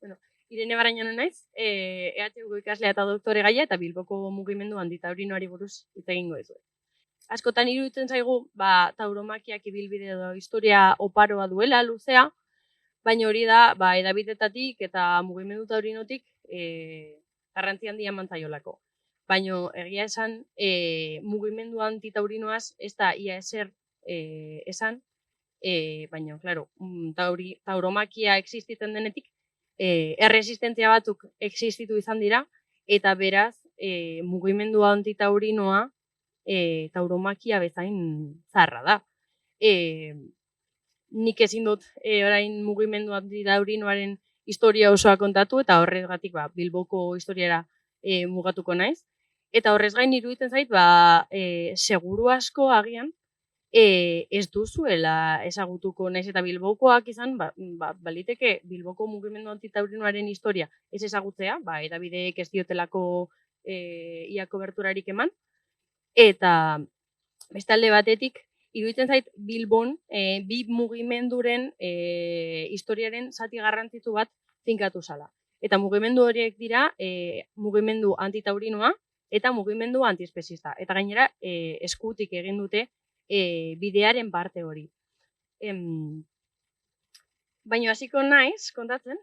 Bueno, Irene Barañano naiz, EHUko ikaslea eta doktore gaia eta Bilboko mugimendu antitaurinoari buruz hitz egingo dizuet. Askotan iruditzen zaigu, tauromakiak ibilbide edo historia oparoa duela, luzea, baina hori da, edabidetatik eta mugimendu taurinotik garrantzi handia eman zaiolako. Baina egia esan, mugimendu antitaurinoaz ez da ia ezer esan, baina, klaro, tauromakia existitzen denetik, erresistentzia batzuk existitu izan dira, eta beraz, mugimendu antitaurinoa tauromakia bezain zarra da. Nik ezin dut orain mugimendu antitaurinoaren historia osoa kontatu, eta horregatik Bilboko historiara mugatuko naiz. Eta horrez gain iruditzen zait, seguru asko agian, ez duzuela ezagutuko naiz eta Bilbokoak izan, baliteke Bilboko mugimendu antitaurinoaren historia ez ezagutzea, edabideek ez diotelako ia koberturarik eman, eta beste alde batetik, iruditzen zait Bilbon bi mugimenduren historiaren zati garrantzitsu bat finkatu zala. Eta mugimendu horiek dira mugimendu antitaurinoa eta mugimendu antiespezista. Eta gainera eskutik egin dute bidearen parte hori. Baina hasiko naiz kontatzen.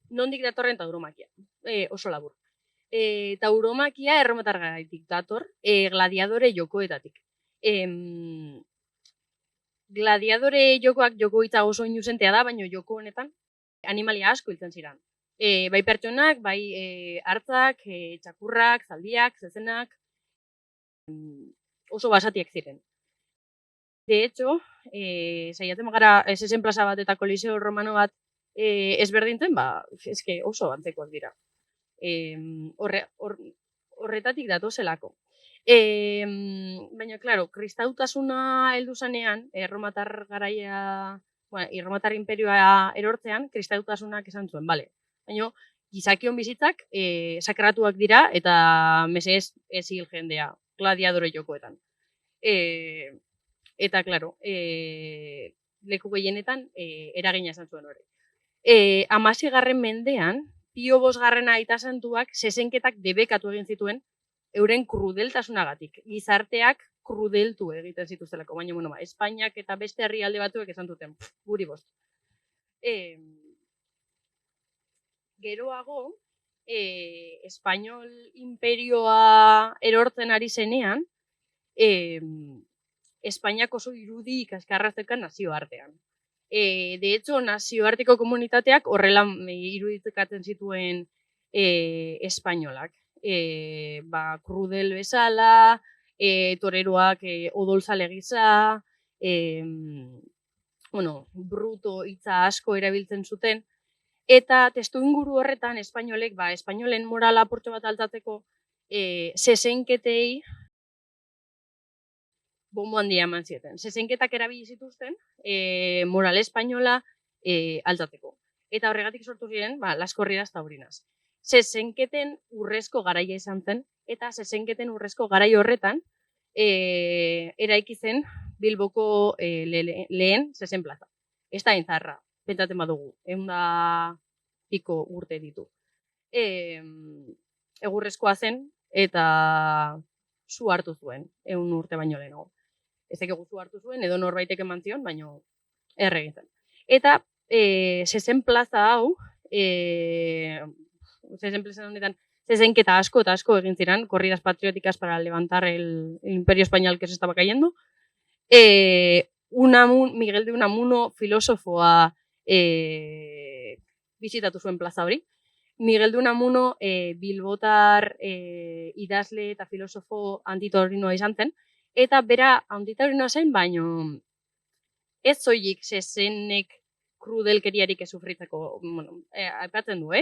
Nondik datorren tauromakia? Oso labur. Tauromakia erromatar garaitik dator, gladiadore jokoetatik. Gladiadore jokoak joko hitza oso inusentea da, baina joko honetan animalia asko hiltzen ziren. Bai pertsonak, bai hartzak, txakurrak, zaldiak, zezenak, oso basatiak ziren. De hecho, saiatzen gara zezen plaza bat eta koliseo romano bat ezberdintzen, eske oso antzekoak dira. Horretatik datozelako. Baina, klaro, kristautasuna heldu zanean, erromatar garaia, erromatar imperioa erortzean, kristautasunak esan zuen, bale. Baina, gizakion bizitzak sakratuak dira eta mesedez ez hil jendea, gladiadore jokoetan. Eta, klaro, leku gehienetan eragina esan zuen hori. 16. mendean, Pio Bosgarrena aita santuak zezenketak debekatu egin zituen euren krudeltasunagatik. Gizarteak krudeltu egiten zituztelako, baina, Espainiak eta beste herrialde batuek esan zuten, guri bost. Geroago, Espainol imperioa erortzen ari zenean, Espainiak oso irudi ikaskarrazekan nazioartean. De hecho, nazioarteko komunitateak horrela irudikatzen zituen espainolak. Krudel bezala, toreroak odolzale gisa, bruto hitza asko erabiltzen zuten, eta testu inguru horretan espainolek, espainolen morala portxo bat altatzeko, zezenketei bombo handia eman zieten. Zezenketak erabili zituzten moral espainola altatzeko. Eta horregatik sortu ziren, las corridas taurinas. Zezenketen urrezko garaia izan zen, eta zezenketen urrezko garai horretan eraiki zen Bilboko lehen zezen plaza. Ez da intzarra, pentsatzen badugu, 100 piko urte ditu. Egurrezkoa zen, eta zu hartu zuen, 100 urte baino lehenago. Ez dakigu zu hartu zuen, edo norbaitek eman zion, baino egin zen. Eta zezen plaza hau, zezen plaza honetan, zezenketa asko eta asko egin ziren, corridas patrióticas para levantar el imperio español que se estaba cayendo. Miguel de Unamuno filosofoa bizitatu zuen plaza hori. Miguel de Unamuno bilbotar idazle eta filosofo antitaurinoa izan zen, eta bera antitaurinoa zen, baino ez zoilik zezenek krudelkeriarik ez sufritzeko, aipatzen du,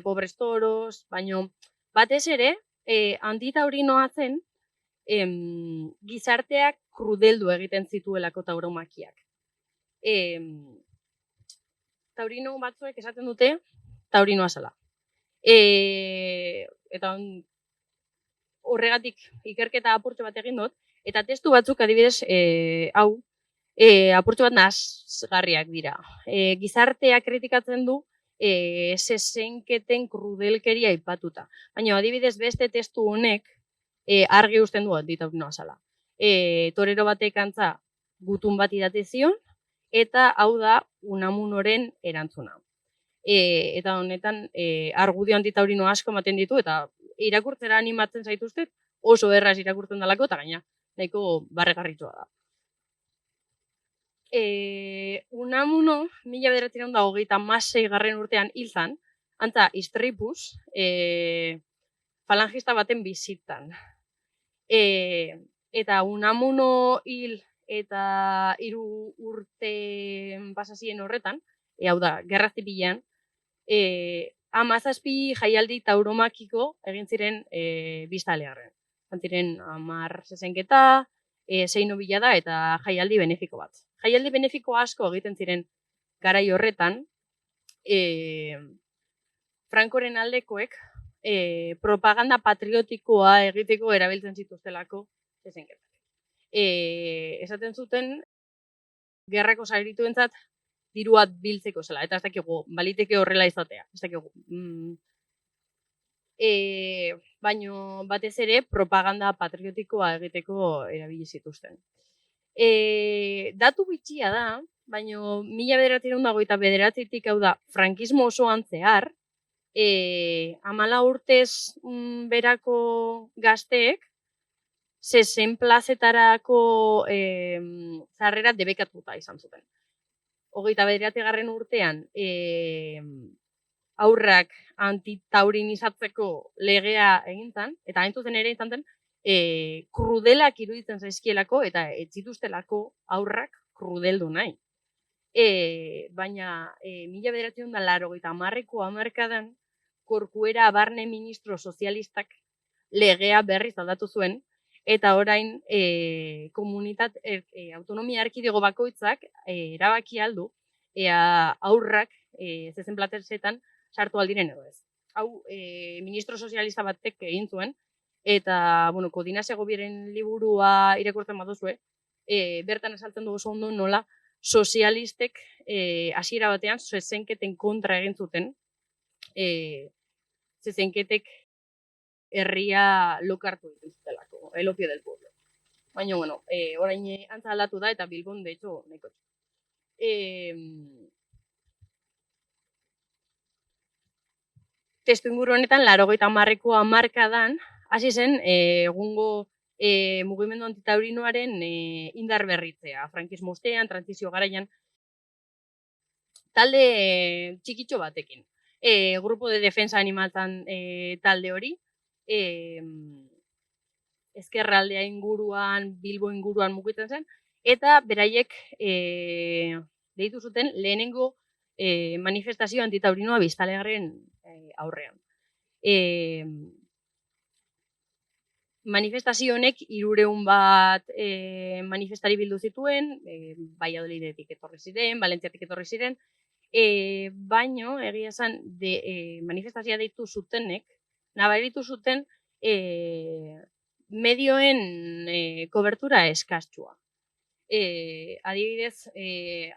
pobres toros, baino batez ere, antitaurinoa zen, gizarteak krudeldu egiten zituelako tauromakiak. Taurino batzuek esaten dute taurinoa zela. Eta horregatik ikerketa apurtxo bat egin dut, eta testu batzuk adibidez, hau, apurtxo bat nasgarriak dira. Gizartea kritikatzen du zezenketen krudelkeria aipatuta. Baina adibidez beste testu honek argi uzten du ditaurinoa zala. Torero batek antza gutun bat idate zion, eta hau da Unamunoren erantzuna. Eta honetan argudio antitaurino asko ematen ditu, eta irakurtzera animatzen zaituztet, oso erraz irakurtzen dalako, eta gaina nahiko barregarritua da. Unamuno, 1926 urtean hil zan, antza istripuz, falangista baten bizitan. Eta Unamuno hil eta 3 urte pasazien horretan, hau da, gerra zibilean, 17 jaialdi tauromakiko egin ziren biztalearren. Ziren 10 zezenketa, 6 nobilada eta jaialdi benefiko bat. Jaialdi benefiko asko egiten ziren garai horretan, Frankoren aldekoek propaganda patriotikoa egiteko erabiltzen zituztelako zezenketak. Esaten zuten, gerrako zairituentzat diruat biltzeko zela, eta ez dakigu, baliteke horrela izatea, ez dakigu. Baino batez ere propaganda patriotikoa egiteko erabili zituzten. Datu bitxia da, baino 1929tik, hau da, frankismo osoan zehar, 14 urtez berako gazteek, 60 plazetarako zarrera debekatuta izan zuten. 29. urtean, aurrak antitaurinizatzeko legea egintzen, eta hain zuzen ere izan zen, krudelak iruditzen zaizkielako, eta ez zituztelako aurrak krudeldu nahi. Baina 1980ko hamarkadan, Corcuera barne ministro sozialistak legea berriz aldatu zuen, eta orain autonomia erkidego bakoitzak erabaki aldu, ea aurrak zezen platerzetan sartu aldiren edo ez. Hau, ministro sozialista batek egin zuen, eta, bueno, Codina Segoviaren liburua irakurtzen baduzue, bertan esaltzen dugu oso ondo nola sozialistek hasiera batean zezenketen kontra egin zuten, zezenketek herria lokartu dituztelako, el opio del pueblo. Baina, bueno, orain antza aldatu da, eta Bilbon, de hecho, nahiko. Testu inguru honetan, 80ko hamarkadan, hasi zen, egungo mugimendu antitaurinoaren indar berritzea, frankismo ostean, transizio garaian, talde txikitxo batekin. Grupo de defensa animaltan talde hori, ezkerraldea inguruan, Bilbo inguruan mugitzen zen, eta beraiek deitu zuten lehenengo manifestazio antitaurinoa biztanlearen aurrean. Manifestazio honek 300 bat manifestari bildu zituen, Valladolidetik etorri ziren, Valentziatik etorri ziren, baino, egia esan, manifestazioa deitu zutenek, nabaritu zuten medioen kobertura eskastxua. Adibidez,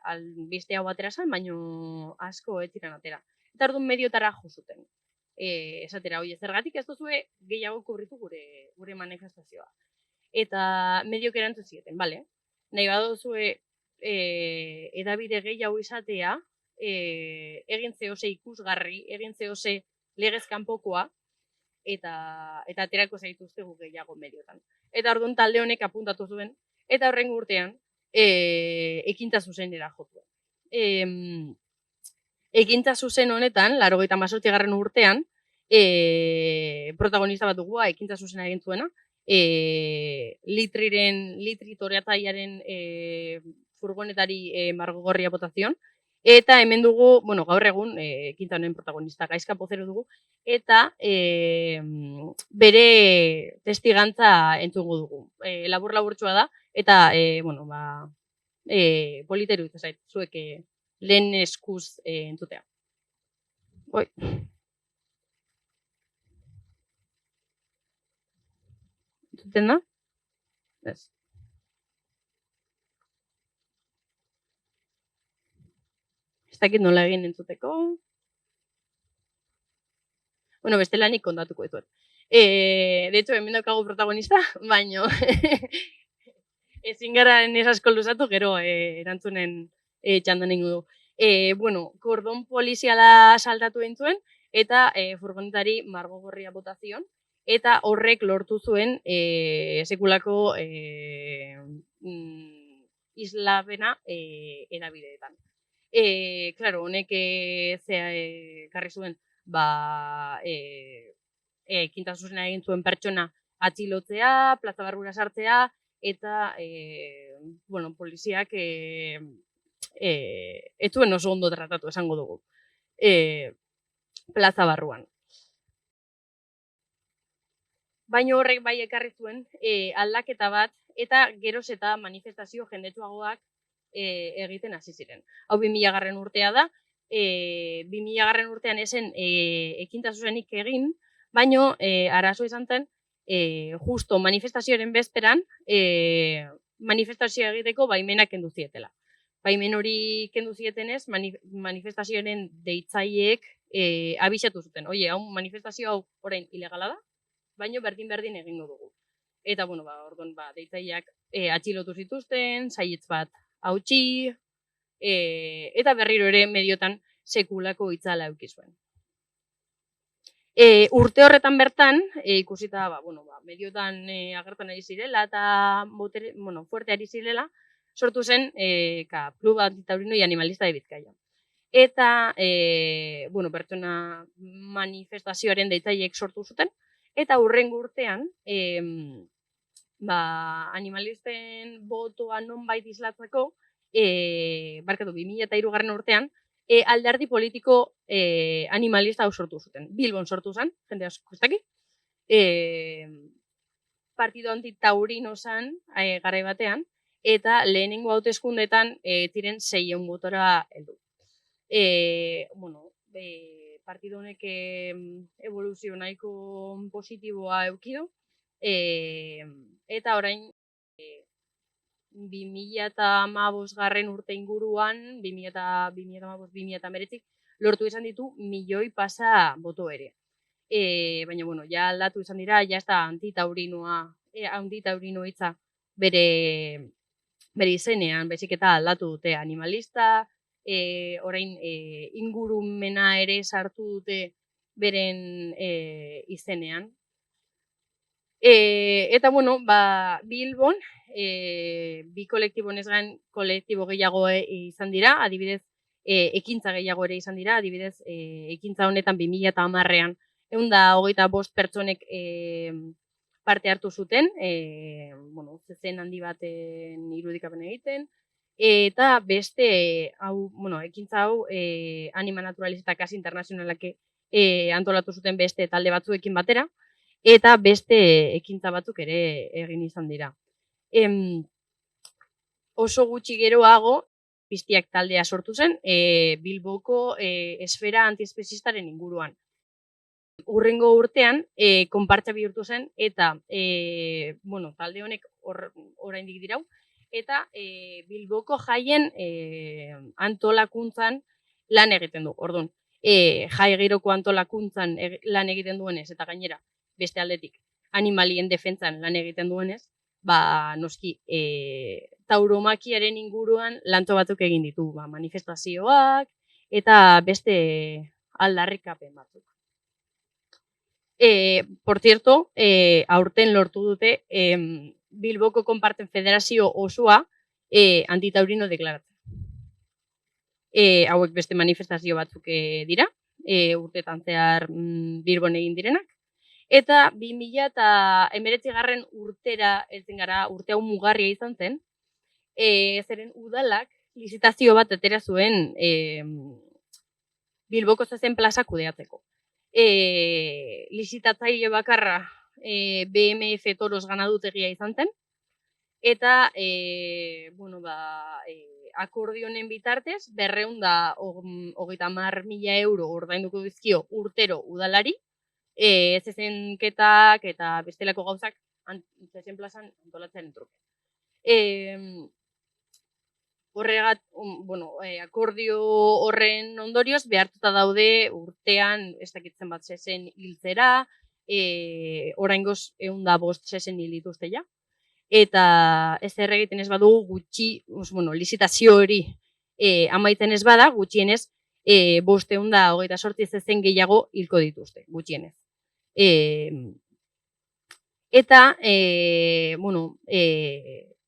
albiste hau atera zen, baino asko ez ziren atera. Eta orduan mediotara jo zuten. Esatera, oie, zergatik ez duzue gehiago kubritu gure manifestazioa. Eta mediok erantzun zieten, bale? Nahi baduzue edabide gehiago izatea, egin zehose ikusgarri, egin zehose legez kanpokoa, eta aterako zaituztegu gehiago mediotan. Eta orduan talde honek apuntatu zuen, eta horren urtean, ekintza zuzenera jotu. Ekintza zuzen honetan, 88. urtean, protagonista bat dugu, ekintza zuzena egin zuena, Litri toreatzailearen furgonetari margogorria botazion, eta hemen dugu, bueno, gaur egun, ekintza honen protagonista Gaizka Pozero dugu, eta bere testigantza entzungo dugu. Labur-laburtsua da, eta, bueno, politeru zait, zuek lehen eskuz entzutea. Oi. Entzuten da? Ez. Ez dakit nola egin entzuteko. Bueno, bestela nik kontatuko dituet. De hecho, hemen daukagu protagonista, baino ezin gara nesasko luzatu, gero erantzunen txandan ingo du. Bueno, kordon poliziala saltatu entzuen, eta furgonetari margo gorria bota zion, eta horrek lortu zuen sekulako islabena erabideetan. Claro, honek garri zuen, ba, ekintasuna egin zuen pertsona atxilotzea, plaza barrura sartzea, eta, bueno, poliziak ez zuen oso ondo tratatu esango dugu. Plaza barruan. Baina horrek bai ekarri zuen aldaketa bat, eta geroz eta manifestazio jendetuagoak egiten hasi ziren. Hau 2000 urtea da, 2000 urtean esen ekintasunik egin, baino arazo izan zen, justo manifestazioaren bezperan, manifestazioa egiteko baimenak kendu zietela. Baimen hori kendu zietenez, manifestazioaren deitzaileek abisatu zuten. Oie, hau manifestazio hau orain ilegala da, baino berdin egingo dugu. Eta, bueno, orduan, deitzaileak atxilotu zituzten, saietz bat hautsi, eta berriro ere mediotan sekulako itzala eduki zuen. Urte horretan bertan, ikusita, mediotan agertan ari zirela eta fuerte ari zirela, sortu zen Club Antitaurino y Animalista de Bizkaia. Eta, pertsona manifestazioaren deitzaileek sortu zuten, eta hurrengo urtean, animalisten botoa nonbait islatzeko, 2003 urtean, alderdi politiko animalista hau sortu zuten. Bilbon sortu zen, jende asko ez daki. Partido antitaurino zen garai batean, eta lehenengo hauteskundeetan ziren 600 botora heldu. Partido honek evoluzio nahiko positiboa eukidu, eta orain 2015 urte inguruan, 2015-2019 lortu izan ditu 1.000.000 pasa boto ere. Baina, ja aldatu izan dira, ja ez da antitaurino hitza bere izenean, baizik eta aldatu dute animalista, orain ingurumena ere sartu dute beren izenean. Eta, Bilbon, bi kolektibonez gain kolektibo gehiago izan dira, adibidez, ekintza gehiago ere izan dira, adibidez, ekintza honetan 2010ean 125 pertsonek parte hartu zuten, zezen handi baten irudikapen egiten, eta beste, ekintza hau Anima Naturalista Kasi Internazionalak antolatu zuten beste talde batzuekin batera, eta beste ekintza batzuk ere egin izan dira. Oso gutxi geroago, Piztiak taldea sortu zen, Bilboko esfera antiespezistaren inguruan. Hurrengo urtean, konpartsa bihurtu zen, eta talde honek oraindik dirau, eta Bilboko jaien antolakuntzan lan egiten du. Orduan, jai giroko antolakuntzan lan egiten duenez, eta gainera, beste aldetik, animalien defentzan lan egiten duenez, noski, tauromakiaren inguruan lantzo batzuk egin ditu, manifestazioak, eta beste aldarrikapen batzuk. Por cierto, aurten lortu dute Bilboko Konparten Federazio osoa antitaurino deklaratzen. Hauek beste manifestazio batzuk dira, urtetan zehar Bilbon egin direnak. Eta 2019 urtera, eltzen gara, urte hau mugarria izan zen, zeren udalak lizitazio bat atera zuen Bilboko zezen plaza kudeatzeko. Lizitatzaile bakarra BMF Toros ganadutegia izan zen, eta akordionen bitartez 230.000 euro ordainduko dizkio urtero udalari, zezenketak eta bestelako gauzak zezen plazan antolatzen truke. akordio horren ondorioz behartuta daude urtean, ez dakitzen bat zezen hiltzera, oraingoz 105 zezen hil dituzte ja. Eta ez egiten ez badugu gutxi, lizitazio hori amaitzen ez bada, gutxienez 528 zezen gehiago hilko dituzte, gutxienez. Eta,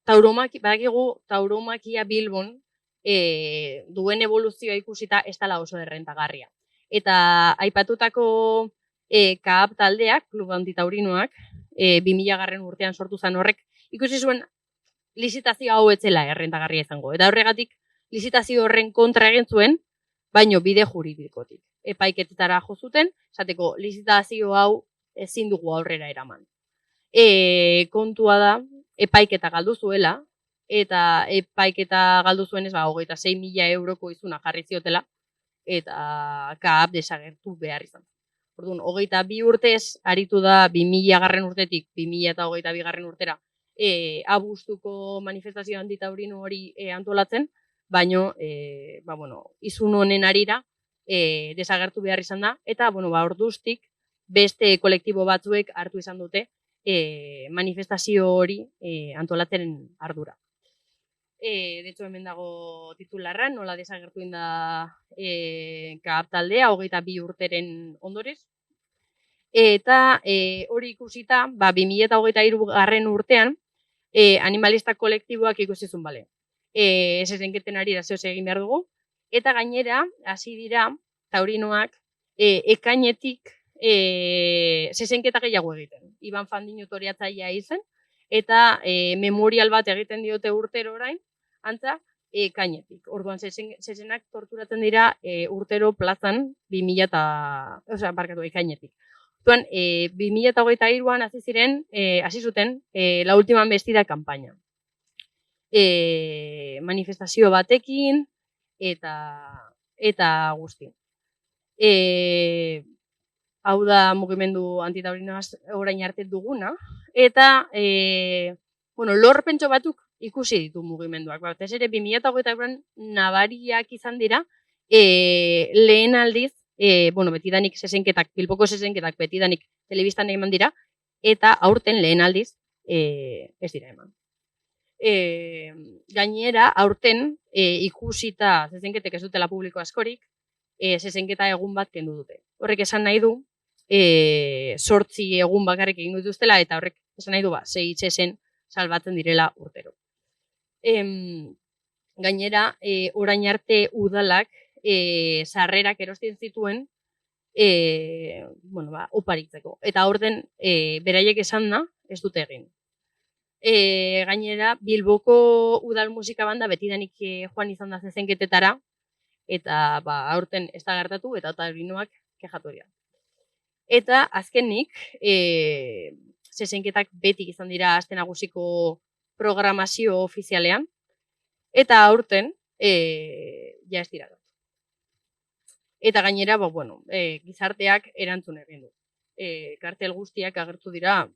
badakigu tauromakia Bilbon duen evoluzioa ikusita ez dela oso errentagarria. Eta aipatutako KAP taldeak, Klub Antitaurinoak, 2000 urtean sortu zen horrek, ikusi zuen lizitazio hau etzela errentagarria izango. Eta horregatik lizitazio horren kontra egin zuen, baino bide juridikotik. Epaiketetara jo zuten, esateko lizitazio hau ezin dugu aurrera eraman. Kontua da, epaiketa galdu zuela, eta epaiketa galdu zuenez, 26.000 euroko izuna jarri ziotela, eta KAP desagertu behar izan. Orduan, 22 urtez, aritu da 2000 urtetik 2022 urtera, abuztuko manifestazio antitaurino hori antolatzen, baino, izun honen arira, desagertu behar izan da, eta, orduztik, beste kolektibo batzuek hartu izan dute, manifestazio hori antolatzen ardura. De hecho, hemen dago titularra, nola desagertu da KAP taldea, 22 urteren ondorez. Eta hori ikusita, 2023 urtean, animalista kolektiboak ikusizun bale. Zezenketen ari da zehoz egin behar dugu. Eta gainera, hasi dira, taurinoak, ekainetik zezenketa gehiago egiten. Iban Fandino toriatzailea izen, eta memorial bat egiten diote urtero orain, antza, ekainetik. Orduan, zezenak torturatzen dira urtero plazan ekainetik. Orduan, 2023an hasi zuten La Última Embestida kanpaina. Manifestazio batekin, eta guzti. Hau da mugimendu antitaurinoaz orain arte duguna, eta lorpentxo batzuk ikusi ditu mugimenduak. Batez ere 2023an nabariak izan dira, lehen aldiz, betidanik zezenketak, Bilboko zezenketak betidanik telebistan eman dira, eta aurten lehen aldiz ez dira eman. Gainera, aurten ikusita zezenketek ez dutela publiko askorik, zezenketa egun bat kendu dute. Horrek esan nahi du, 8 egun bakarrik egin dituztela, eta horrek esan nahi du, 6 zezen salbatzen direla urtero. Gainera, orain arte udalak sarrerak erosten zituen oparitzeko. Eta aurten beraiek esan da, ez dute egin. Gainera, Bilboko udal musika banda betidanik joan izan da zezenketetara, eta aurten ez da gertatu, eta taurinoak kexatu dira. Eta azkenik, zezenketak beti izan dira aste nagusiko programazio ofizialean, eta aurten ja ez dira. Eta gainera, gizarteak erantzun egin du. Kartel guztiak agertu dira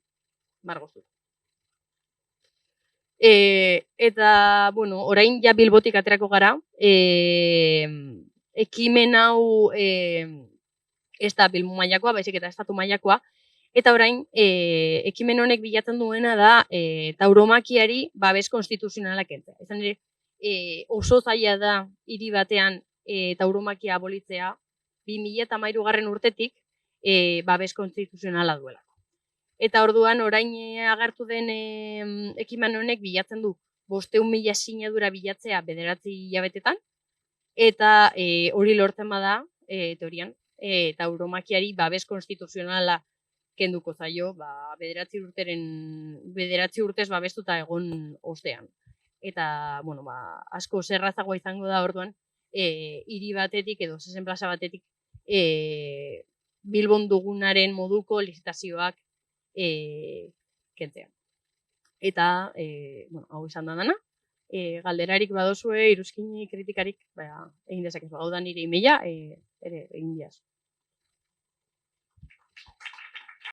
margoztu. Eta, orain ja Bilbotik aterako gara, ekimen hau ez da Bilbo mailakoa, baizik eta estatu mailakoa, eta orain ekimen honek bilatzen duena da tauromakiari babes konstituzionala kentzea. Izan ere, oso zaila da hiri batean tauromakia abolitzea 2013 urtetik babes konstituzionala duela. Eta orduan orain agertu den ekimen honek bilatzen du 500.000 sinadura bilatzea 9 hilabetetan, eta hori lortzen bada, teorian, tauromakiari babes konstituzionala kenduko zaio, 9 urtez babestuta egon ostean. Eta, asko zerrazagoa izango da orduan, hiri batetik edo zezen plaza batetik Bilbon dugunaren moduko lizitazioak kentzea. Eta, hau izan da dana, galderarik badozue, iruzkini, kritikarik, egin dezakezu. Hau da nire emaila, ere egin diaz.